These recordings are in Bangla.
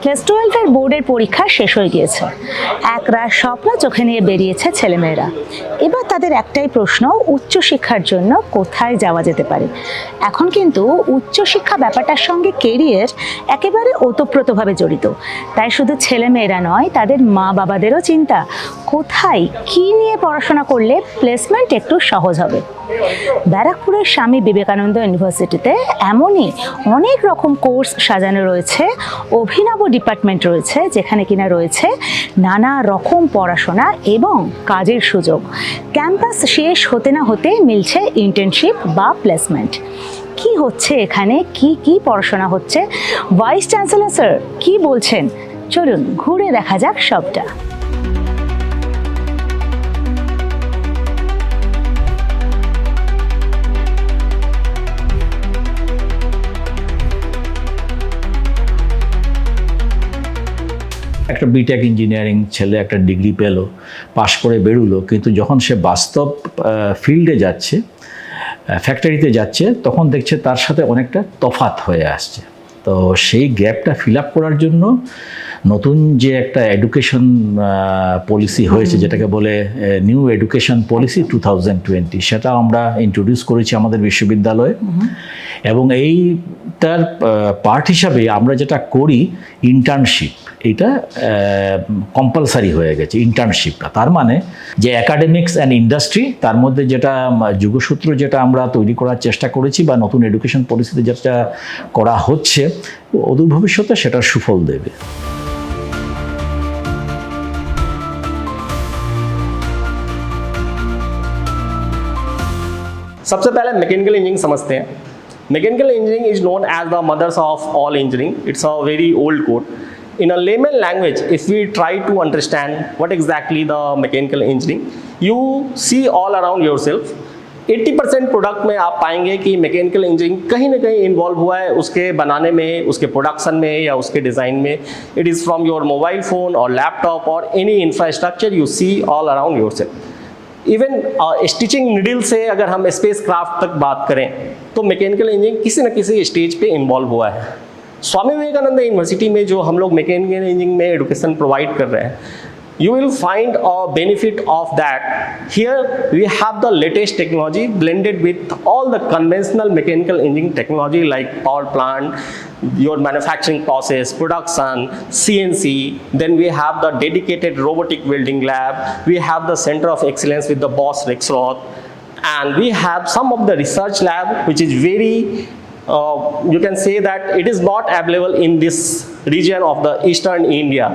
ক্লাস 12-এর বোর্ডের পরীক্ষা শেষ হয়ে গিয়েছে। একরাশ স্বপ্ন চোখে নিয়ে বেরিয়েছে ছেলেমেয়েরা। এবার তাদের একটাই প্রশ্ন, উচ্চশিক্ষার জন্য কোথায় যাওয়া যেতে পারে। এখন কিন্তু উচ্চশিক্ষা ব্যাপারটার সঙ্গে কেরিয়ার একেবারে ওতপ্রোতভাবে জড়িত। তাই শুধু ছেলেমেয়েরা নয়, তাদের মা বাবাদেরও চিন্তা, কোথায় কী নিয়ে পড়াশোনা করলে প্লেসমেন্ট একটু সহজ হবে। ব্যারাকপুরের স্বামী বিবেকানন্দ ইউনিভার্সিটিতে এমনই অনেক রকম কোর্স সাজানো রয়েছে, অভিনব ডিপার্টমেন্ট রয়েছে যেখানে কিনা রয়েছে নানা রকম পড়াশোনা এবং কাজের সুযোগ। ক্যাম্পাস শেষ হতে না হতে মিলছে ইন্টার্নশিপ বা প্লেসমেন্ট। কি হচ্ছে এখানে, কি পড়াশোনা হচ্ছে, ভাইস চ্যান্সেলর স্যার কি বলছেন, চলুন ঘুরে দেখা যাক সবটা। একটা বিটেক ইঞ্জিনিয়ারিং ছেলে একটা ডিগ্রি পেল, পাশ করে বেরোলো, কিন্তু যখন সে বাস্তব ফিল্ডে যাচ্ছে, ফ্যাক্টরিতে যাচ্ছে, তখন দেখছে তার সাথে অনেকটা তফাৎ হয়ে আসছে। তো সেই গ্যাপটা ফিল আপ করার জন্য নতুন যে একটা এডুকেশন পলিসি হয়েছে, যেটাকে বলে নিউ এডুকেশন পলিসি 2020, সেটা আমরা ইন্ট্রোডিউস করেছি আমাদের বিশ্ববিদ্যালয়ে। এবং এইটার পার্ট হিসাবে আমরা যেটা করি, ইন্টার্নশিপ, এটা কম্পালসারি হয়ে গেছে ইন্টার্নশিপটা। তার মানে যে অ্যাকাডেমিক্স অ্যান্ড ইন্ডাস্ট্রি, তার মধ্যে যেটা যুগসূত্র যেটা আমরা তৈরি করার চেষ্টা করেছি বা নতুন এডুকেশন পলিসিতে যেটা করা হচ্ছে, অদূর ভবিষ্যতে সেটার সুফল দেবে। सबसे पहले मैकेनिकल इंजीनियरिंग समझते हैं। Mechanical engineering is known as the mothers of all engineering. It's a very old code. In a layman language, if we try to understand what exactly the mechanical engineering, you see all around yourself 80% product में आप पाएंगे कि मैकेनिकल इंजीनियरिंग कहीं ना कहीं इन्वॉल्व हुआ है उसके बनाने में, उसके प्रोडक्शन में या उसके डिज़ाइन में। It is from your mobile phone और लैपटॉप और any infrastructure you see all around yourself. Even stitching needle से अगर हम स्पेस क्राफ्ट तक बात करें तो मैकेनिकल इंजीनियरिंग किसी न किसी स्टेज पे इन्वॉल्व हुआ है। स्वामी विवेकानंद यूनिवर्सिटी में जो हम लोग मैकेनिकल इंजीनियरिंग में एडुकेशन प्रोवाइड कर रहे हैं, you will find a benefit of that. Here we have the latest technology blended with all the conventional mechanical engineering technology like power plant, your manufacturing process, production, CNC. Then we have the dedicated robotic welding lab. We have the center of excellence with the Bosch Rexroth, and we have some of the research lab which is very you can say that it is not available in this region of the eastern India.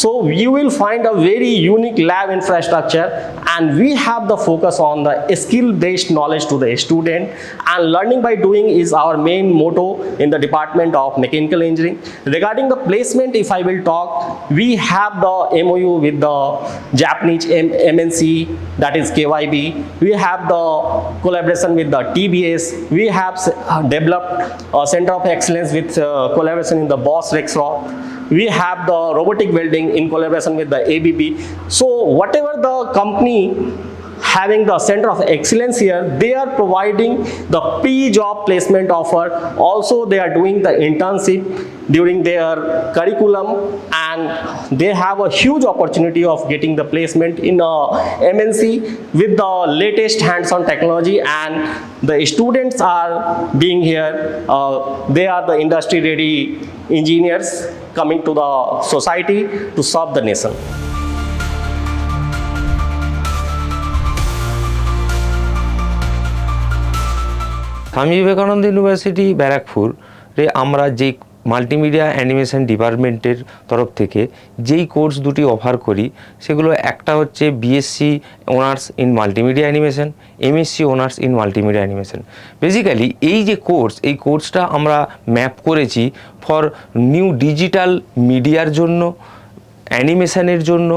So you will find a very unique lab infrastructure, and we have the focus on the skill based knowledge to the student, and learning by doing is our main motto in the department of mechanical engineering. Regarding the placement, if I will talk, we have the MOU with the Japanese MNC, that is KYB. We have the collaboration with the TBS. We have developed a center of excellence with collaboration in the Bosch Rexroth. We have the robotic welding in collaboration with the ABB. So whatever the company having the center of excellence here, they are providing the pre-job placement offer. Also they are doing the internship during their curriculum, and they have a huge opportunity of getting the placement in a MNC with the latest hands-on technology, and the students are being here. They are the industry ready engineers coming to the society to serve the nation. Swami Vivekananda university ব্যারাকপুরে আমরা যেই মাল্টিমিডিয়া অ্যানিমেশন ডিপার্টমেন্টের তরফ থেকে যেই কোর্স দুটি অফার করি, সেগুলো একটা হচ্ছে BSc honours in multimedia animation, MSc honours in multimedia animation. Basically এই যে কোর্স, এই কোর্সটা আমরা ম্যাপ করেছি ফর নিউ ডিজিটাল মিডিয়ার জন্য, অ্যানিমেশনের জন্য,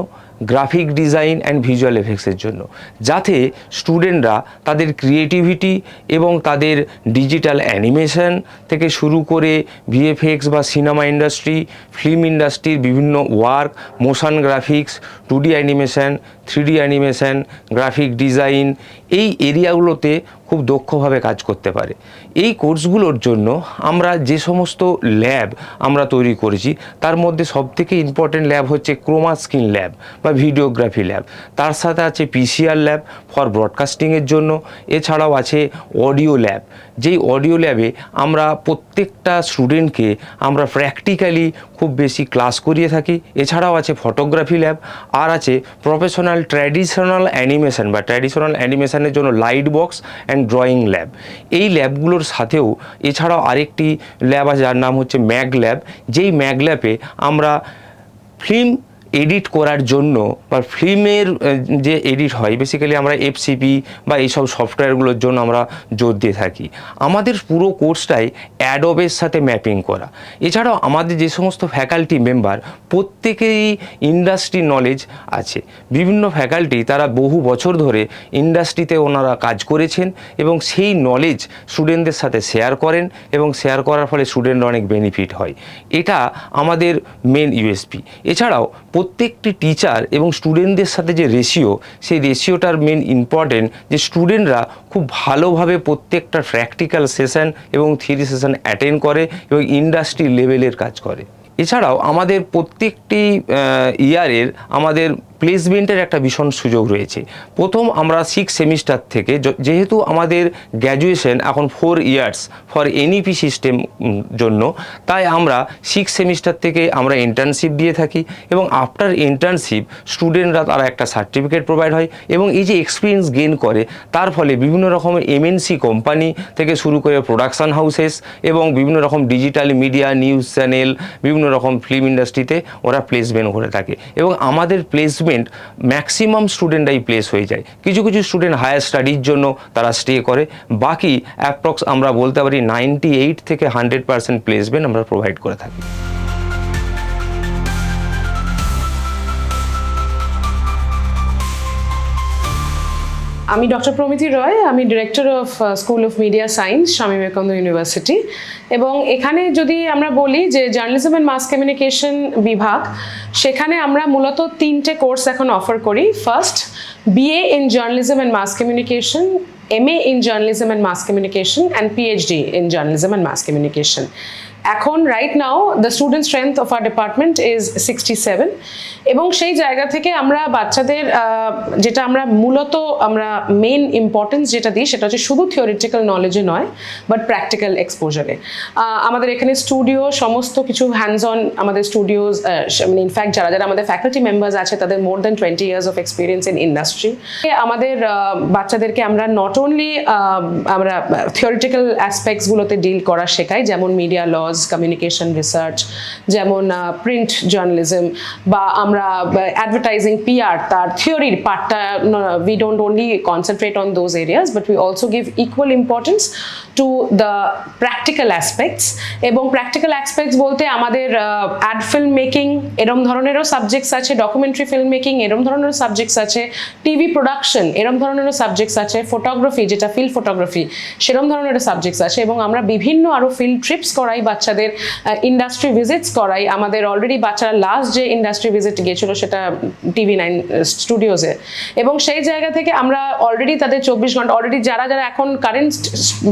গ্রাফিক ডিজাইন অ্যান্ড ভিজুয়াল এফেক্টসের জন্য, যাতে স্টুডেন্টরা তাদের ক্রিয়েটিভিটি এবং তাদের ডিজিটাল অ্যানিমেশন থেকে শুরু করে ভিএফএক্স বা সিনেমা ইন্ডাস্ট্রি, ফিল্ম ইন্ডাস্ট্রির বিভিন্ন work, motion graphics, 2D animation, 3D animation, graphic design, এই এরিয়াগুলোতে খুব দক্ষভাবে কাজ করতে পারে। এই কোর্সগুলোর জন্য আমরা যে সমস্ত ল্যাব আমরা তৈরি করেছি তার মধ্যে সবথেকে ইম্পর্টেন্ট ল্যাব হচ্ছে ক্রোমা স্ক্রিন ল্যাব বা ভিডিওগ্রাফি ল্যাব, তার সাথে আছে পিসিআর ল্যাব ফর ব্রডকাস্টিংয়ের জন্য, এছাড়াও আছে অডিও ল্যাব, যেই অডিও ল্যাবে আমরা প্রত্যেকটা স্টুডেন্টকে আমরা প্র্যাকটিক্যালি খুব বেশি ক্লাস করিয়ে থাকি। এছাড়াও আছে ফটোগ্রাফি ল্যাব, আর আছে প্রফেশনাল ট্র্যাডিশনাল অ্যানিমেশন বা ট্র্যাডিশনাল অ্যানিমেশনের জন্য light box and drawing lab. এই ল্যাবগুলোর সাথেও এছাড়াও আরেকটি ল্যাব আছে যার নাম হচ্ছে ম্যাগ ল্যাব, যেই ম্যাগ ল্যাবে আমরা ফিল্ম এডিট করার জন্য বা ফিল্মের যে এডিট হয় বেসিক্যালি আমরা এফসিপি বা এইসব সফটওয়্যারগুলোর জন্য আমরা জোর দিয়ে থাকি। আমাদের পুরো কোর্সটাই অ্যাডোবের সাথে ম্যাপিং করা। এছাড়াও আমাদের যে সমস্ত ফ্যাকাল্টি মেম্বার প্রত্যেকেরই ইন্ডাস্ট্রি নলেজ আছে। বিভিন্ন ফ্যাকাল্টি তারা বহু বছর ধরে ইন্ডাস্ট্রিতে ওনারা কাজ করেছেন এবং সেই নলেজ স্টুডেন্টদের সাথে শেয়ার করেন এবং শেয়ার করার ফলে স্টুডেন্টরা অনেক বেনিফিট হয়। এটা আমাদের মেন ইউএসপি। এছাড়াও প্রত্যেকটি টিচার এবং স্টুডেন্টদের সাথে যে রেশিও, সেই রেশিওটার মেন ইম্পর্টেন্ট যে স্টুডেন্টরা খুব ভালোভাবে প্রত্যেকটা প্র্যাকটিক্যাল সেশন এবং থিওরি সেশন অ্যাটেন্ড করে এবং ইন্ডাস্ট্রি লেভেলের কাজ করে। এছাড়াও আমাদের প্রত্যেকটি ইয়ারের আমাদের প্লেসমেন্টের একটা ভীষণ সুযোগ রয়েছে। প্রথম আমরা 6 সেমিস্টার থেকে, যেহেতু আমাদের গ্র্যাজুয়েশন এখন 4 ইয়ার্স ফর এনইপি সিস্টেম জন্য, তাই আমরা 6 সেমিস্টার থেকে আমরা ইন্টার্নশিপ দিয়ে থাকি এবং আফটার ইন্টার্নশিপ স্টুডেন্টরা তারা একটা সার্টিফিকেট প্রোভাইড হয় এবং এই যে এক্সপিরিয়েন্স গেইন করে তার ফলে বিভিন্ন রকম এমএনসি কোম্পানি থেকে শুরু করে প্রোডাকশন হাউসেস এবং বিভিন্ন রকম ডিজিটাল মিডিয়া, নিউজ চ্যানেল, বিভিন্ন রকম ফিল্ম ইন্ডাস্ট্রিতে ওরা প্লেসমেন্ট করে থাকে এবং আমাদের প্লেসমেন্ট ম্যাক্সিমাম স্টুডেন্টরাই প্লেস হয়ে যায়। কিছু কিছু স্টুডেন্ট হায়ার স্টাডির জন্য তারা স্টে করে, বাকি অ্যাপ্রক্স আমরা বলতে পারি 98 থেকে 100% প্লেসমেন্ট আমরা প্রোভাইড করে থাকি। আমি ডক্টর প্রমিতি রয়, আমি director of school of media science, Swami Vivekananda university. এবং এখানে যদি আমরা বলি যে জার্নালিজম অ্যান্ড মাস কমিউনিকেশন বিভাগ, সেখানে আমরা মূলত 3টে কোর্স এখন অফার করি। First, BA in Journalism and Mass Communication, MA in Journalism and Mass Communication, and PhD in Journalism and Mass Communication. এখন right now the student strength of our department is 67 এবং সেই জায়গা থেকে আমরা বাচ্চাদের যেটা আমরা মূলত আমরা মেন ইম্পর্টেন্স যেটা দিই সেটা হচ্ছে শুধু থিওরিটিক্যাল নলেজে নয় বাট প্র্যাকটিক্যাল এক্সপোজারে। আমাদের এখানে স্টুডিও সমস্ত কিছু হ্যান্ডস অন আমাদের স্টুডিওজ, মানে ইনফ্যাক্ট যারা যারা আমাদের ফ্যাকাল্টি মেম্বার্স আছে তাদের more than 20 years of experience in industry. আমাদের বাচ্চাদেরকে আমরা নট অনলি আমরা থিওরিটিক্যাল অ্যাসপেক্টসগুলোতে ডিল করা শেখাই, যেমন মিডিয়া ল, কমিউনিকেশন রিসার্চ, যেমন প্রিন্ট জার্নালিজম বা আমরা অ্যাডভার্টাইজিং, পিআর, তার থিওরির পার্টটা we don't only concentrate on those areas but we also give equal importance to the practical aspects. এবং প্র্যাকটিক্যাল অ্যাসপেক্টস বলতে আমাদের অ্যাড ফিল্ম মেকিং এরম ধরনেরও সাবজেক্টস আছে, ডকুমেন্টারি ফিল্ম মেকিং এরম ধরনেরও সাবজেক্টস আছে, টিভি প্রোডাকশন এরম ধরনেরও সাবজেক্টস আছে, ফটোগ্রাফি যেটা ফিল্ড ফটোগ্রাফি সেরম ধরনেরও সাবজেক্টস আছে। এবং আমরা বিভিন্ন আরও ফিল্ড ট্রিপস করাই, বাচ্চাদের ইন্ডাস্ট্রি ভিজিটস করাই। আমাদের অলরেডি বাচ্চারা লাস্ট যে ইন্ডাস্ট্রি ভিজিট গিয়েছিল সেটা TV9 স্টুডিওসে, এবং সেই জায়গা থেকে আমরা অলরেডি তাদের 24 ঘন্টা অলরেডি যারা যারা এখন কারেন্ট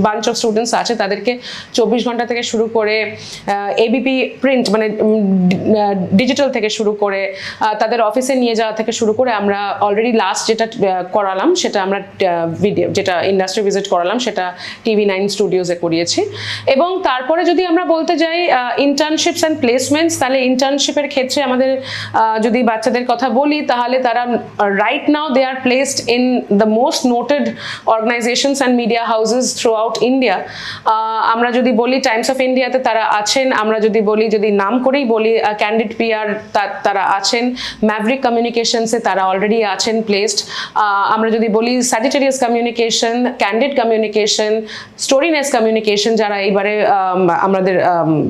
বাঞ্চ অফ স্টুডেন্টস আছে তাদেরকে 24 ঘন্টা থেকে শুরু করে ABP প্রিন্ট মানে ডিজিটাল থেকে শুরু করে তাদের অফিসে নিয়ে যাওয়া থেকে শুরু করে আমরা অলরেডি লাস্ট যেটা করালাম সেটা আমরা ভিডিও যেটা ইন্ডাস্ট্রি ভিজিট করালাম সেটা TV9 স্টুডিওসে করিয়েছি। এবং তারপরে যদি আমরা বলতে যাই ইন্টার্নশিপস অ্যান্ড প্লেসমেন্টস, তাহলে ইন্টার্নশিপের ক্ষেত্রে আমাদের যদি বাচ্চাদের কথা বলি তাহলে তারা right now they are placed in the most noted organisations and media houses throughout India. আমরা যদি বলি টাইমস অফ ইন্ডিয়াতে তারা আছেন, আমরা যদি বলি যদি নাম করেই বলি ক্যান্ডিড PR তারা আছেন, ম্যাভরিক কমিউনিকেশনসে তারা অলরেডি আছেন প্লেসড। আমরা যদি বলি Sagittarius communication, candid communication, storyness communication যারা এইবারে আমাদের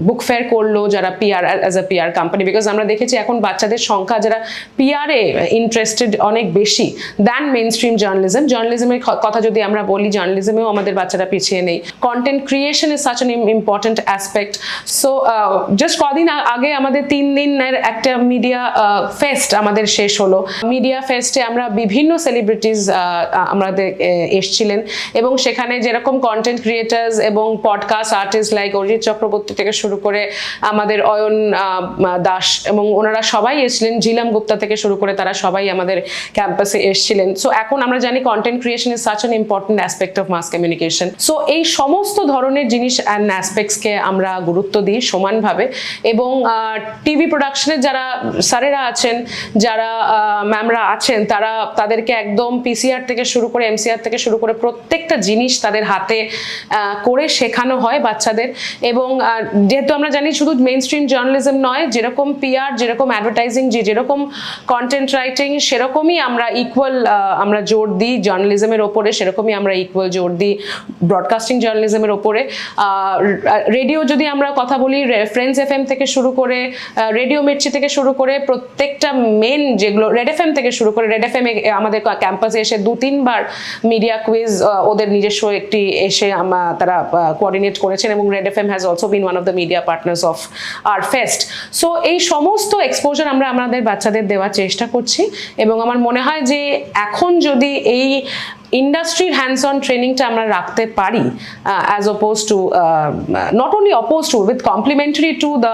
বুক ফেয়ার করলো, যারা PR as a PR company, because আমরা দেখেছি এখন বাচ্চাদের সংখ্যা যারা পিআরে ইন্টারেস্টেড অনেক বেশি দ্যান মেইন স্ট্রিম জার্নালিজম। জার্নালিজমের কথা যদি আমরা বলি, জার্নালিজমেও আমাদের বাচ্চারা পিছিয়ে নেই। Content creation is such an important aspect. So just কদিন আগে আমাদের 3 দিনের একটা মিডিয়া ফেস্ট আমাদের শেষ হলো। মিডিয়া ফেস্টে আমরা বিভিন্ন সেলিব্রিটিস আমাদের এসছিলেন, এবং সেখানে যেরকম কন্টেন্ট ক্রিয়েটার্স এবং podcast artist like Arijit Chakraborty থেকে শুরু করে আমাদের অয়ন দাস এবং ওনারা সবাই এসেছিলেন, ঝিলাম গুপ্তা থেকে শুরু করে তারা সবাই আমাদের ক্যাম্পাসে এসেছিলেন। সো এখন আমরা জানি content creation is such an important aspect of mass communication. So এই সমস্ত ধরনের জিনিস অ্যান্ড অ্যাসপেক্টসকে আমরা গুরুত্ব দিই সমানভাবে, এবং টিভি প্রোডাকশনের যারা স্যারেরা আছেন, যারা ম্যামরা আছেন, তাদেরকে একদম পিসিআর থেকে শুরু করে এমসিআর থেকে শুরু করে প্রত্যেকটা জিনিস তাদের হাতে করে শেখানো হয় বাচ্চাদের। এবং যেহেতু আমরা জানি শুধু মেইন স্ট্রিম জার্নালিজম নয়, যেরকম পিআর, যেরকম অ্যাডভার্টাইজিং, যেরকম কন্টেন্ট রাইটিং, সেরকমই আমরা ইকুয়াল আমরা জোর দিই জার্নালিজমের ওপরে, সেরকমই আমরা ইকুয়াল জোর দিই ব্রডকাস্টিং জার্নালিজমের ওপরে। রেডিও যদি আমরা কথা বলি, ফ্রেন্ডস এফএম থেকে শুরু করে, রেডিও মির্চি থেকে শুরু করে, প্রত্যেকটা মেন যেগুলো রেড এফএম থেকে শুরু করে, রেড এফএম আমাদের ক্যাম্পাসে এসে 2-3 বার মিডিয়া কুইজ ওদের নিজস্ব একটি এসে তারা কোঅর্ডিনেট করেছেন, এবং red FM has also been one of the media partners of our fest. So এই সমস্ত এক্সপোজার আমরা আমাদের বাচ্চাদের দেওয়ার চেষ্টা করছি, এবং আমার মনে হয় যে এখন যদি এই ইন্ডাস্ট্রির হ্যান্ডস অন ট্রেনিংটা আমরা রাখতে পারি, as oppose to not only oppose to with complimentary to the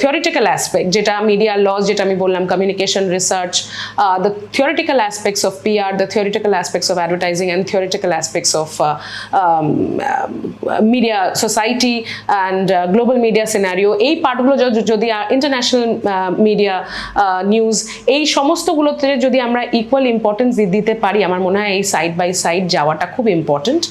theoretical aspect, যেটা মিডিয়া লস, যেটা আমি বললাম, communication research, the theoretical aspects of PR, the theoretical aspects of advertising and theoretical aspects of media society and global media scenario, এই পার্টগুলো যদি ইন্টারন্যাশনাল মিডিয়া নিউজ, এই সমস্তগুলোতে যদি আমরা ইকুয়াল ইম্পর্টেন্স দিতে পারি, আমার মনে হয় এই সাইড by side যাওয়াটা খুব important,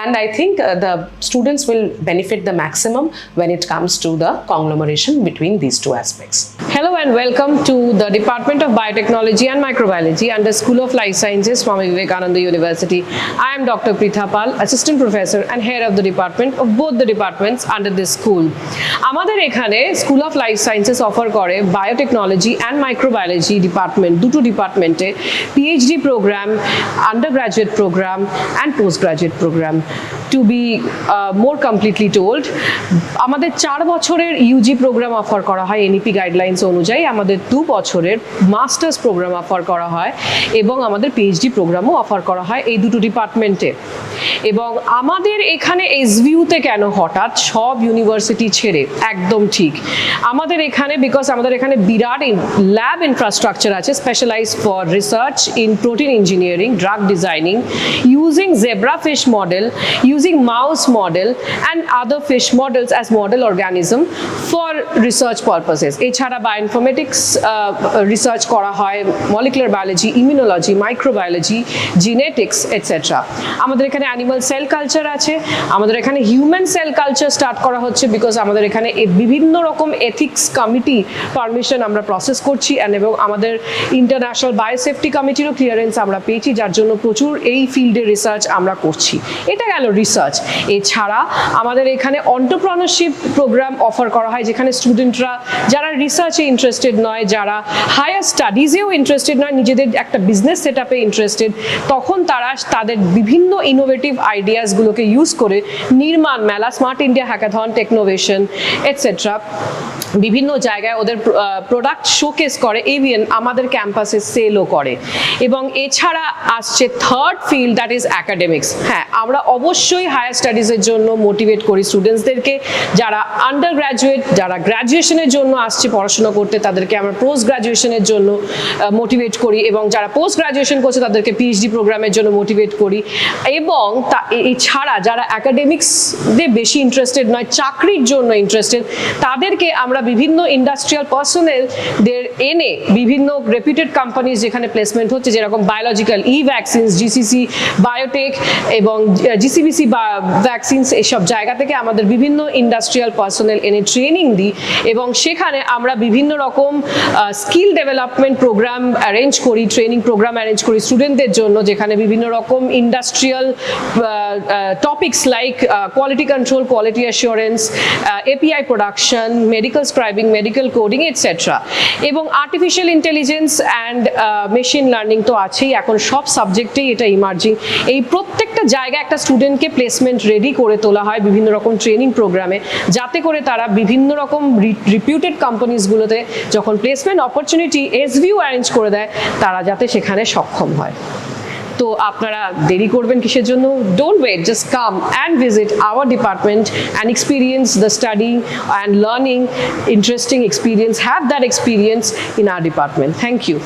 and I think the students will benefit the maximum when it comes to the conglomeration between these two aspects. Hello and welcome to the Department of Biotechnology and Microbiology under School of Life Sciences, Swami Vivekananda University. I am Dr. Pritha Pal, Assistant Professor and Head of the Department of both the departments under this school. আমাদের এখানে School of Life Sciences offer করে Biotechnology and Microbiology ডিপার্টমেন্ট, দুটো ডিপার্টমেন্টে PhD program, undergraduate program and postgraduate program. To be more completely told, আমাদের 4 বছরের ইউজি প্রোগ্রাম অফার করা হয় এনইপি গাইডলাইন্স অনুযায়ী, আমাদের 2 বছরের মাস্টার্স প্রোগ্রাম অফার করা হয়, এবং আমাদের পিএইচডি প্রোগ্রামও অফার করা হয় এই দুটো ডিপার্টমেন্টে। এবং আমাদের এখানে এসভিউতে কেন হঠাৎ সব ইউনিভার্সিটি ছেড়ে, একদম ঠিক আমাদের এখানে, বিকজ আমাদের এখানে বিরাট ল্যাব ইনফ্রাস্ট্রাকচার আছে specialise for research in protein engineering, drug designing, using zebrafish model, using mouse model and other fish models as model organism for research purposes. এছাড়া বায়োইনফরমেটিক্স রিসার্চ করা হয়, molecular biology, immunology, microbiology, genetics etcetera. আমাদের এখানে অ্যানিমাল সেল কালচার আছে, আমাদের এখানে হিউম্যান সেল কালচার স্টার্ট করা হচ্ছে, বিকজ আমাদের এখানে বিভিন্ন রকম এথিক্স কমিটি পারমিশন আমরা প্রসেস করছি, এবং আমাদের ইন্টারন্যাশনাল বায়োসেফটি কমিটিরও ক্লিয়ারেন্স আমরা পেয়েছি, যার জন্য প্রচুর এই ফিল্ডে রিসার্চ আমরা করছি। এটা গেল রিসার্চ। এছাড়া আমাদের এখানে এন্টারপ্রেনারশিপ প্রোগ্রাম অফার করা হয়, যেখানে স্টুডেন্টরা যারা রিসার্চে ইন্টারেস্টেড নয়, যারা হায়ার স্টাডিজেও ইন্টারেস্টেড নয়, নিজেদের একটা বিজনেস সেট আপে ইন্টারেস্টেড, তখন তারা তাদের বিভিন্ন ইনোভেটিভ আইডিয়াসগুলোকে ইউজ করে নির্মাণ মেলা, স্মার্ট ইন্ডিয়া হ্যাকাথন, টেকনোভেশন এটসেট্রা বিভিন্ন জায়গায় ওদের প্রোডাক্ট শোকেস করে, ইভেন আমাদের ক্যাম্পাসে সেলও করে। এবং এছাড়া আসছে third field, that is academics. হ্যাঁ, আমরা অবশ্যই হায়ার স্টাডিজের জন্য মোটিভেট করি স্টুডেন্টসদেরকে, যারা আন্ডার গ্র্যাজুয়েট, যারা গ্র্যাজুয়েশনের জন্য আসছে পড়াশোনা করতে, তাদেরকে আমরা পোস্ট গ্র্যাজুয়েশনের জন্য মোটিভেট করি, এবং যারা পোস্ট গ্র্যাজুয়েশন করছে তাদেরকে পিএইচডি প্রোগ্রামের জন্য মোটিভেট করি। এবং এছাড়া যারা অ্যাকাডেমিক্সে বেশি ইন্টারেস্টেড নয়, চাকরির জন্য ইন্টারেস্টেড, তাদেরকে আমরা বিভিন্ন ইন্ডাস্ট্রিয়াল পার্সোনেলদের এনে বিভিন্ন রেপুটেড কোম্পানিজ যেখানে প্লেসমেন্ট হচ্ছে, যেরকম বায়োলজিক্যাল, ভ্যাকসিনস, জিসিসি বায়োটেক এবং জিসিবিসি ভ্যাকসিনস, এইসব জায়গা থেকে আমাদের বিভিন্ন ইন্ডাস্ট্রিয়াল পার্সোনেল এনে ট্রেনিং দিই, এবং সেখানে আমরা বিভিন্ন রকম স্কিল ডেভেলপমেন্ট প্রোগ্রাম অ্যারেঞ্জ করি, ট্রেনিং প্রোগ্রাম অ্যারেঞ্জ করি স্টুডেন্টদের জন্য, যেখানে বিভিন্ন রকম industrial topics like quality control, quality assurance, API production, medical scribing, medical coding etcetera. এবং artificial intelligence and machine learning তো আছেই, এখন সব সাবজেক্টেই এটা ইমার্জিং। এই প্রত্যেকটা জায়গায় একটা স্টুডেন্টকে প্লেসমেন্ট রেডি করে তোলা হয় বিভিন্ন রকম ট্রেনিং প্রোগ্রামে, যাতে করে তারা বিভিন্ন রকম রিপিউটেড কোম্পানিজগুলোতে যখন প্লেসমেন্ট অপরচুনিটি এসভিউ অ্যারেঞ্জ করে দেয়, তারা যাতে সেখানে সক্ষম হয়। তো আপনারা দেরি করবেন কিসের জন্য? Don't wait, just come and visit our department and experience the study and learning, interesting experience, have that experience in our department. Thank you.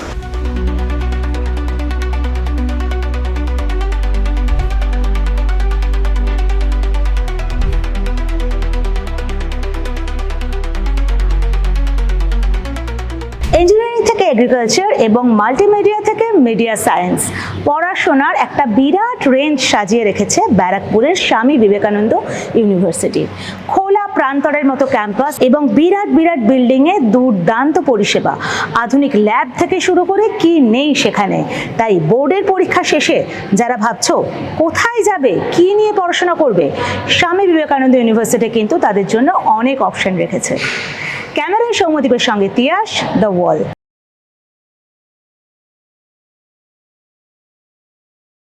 Engineering থেকে এগ্রিকালচার এবং মাল্টিমিডিয়া থেকে মিডিয়া সায়েন্স, পড়াশোনার একটা বিরাট রেঞ্জ সাজিয়ে রেখেছে ব্যারাকপুরের স্বামী বিবেকানন্দ ইউনিভার্সিটি। খোলা প্রান্তরের মতো ক্যাম্পাস এবং বিরাট বিরাট বিল্ডিংয়ে দুর্দান্ত পরিষেবা, আধুনিক ল্যাব থেকে শুরু করে কি নেই সেখানে। তাই বোর্ডের পরীক্ষা শেষে যারা ভাবছো কোথায় যাবে, কি নিয়ে পড়াশোনা করবে, স্বামী বিবেকানন্দ ইউনিভার্সিটি কিন্তু তাদের জন্য অনেক অপশন রেখেছে। ক্যামেরায় সৌম্যদীপের সঙ্গে তিয়াস, দ্য ওয়াল।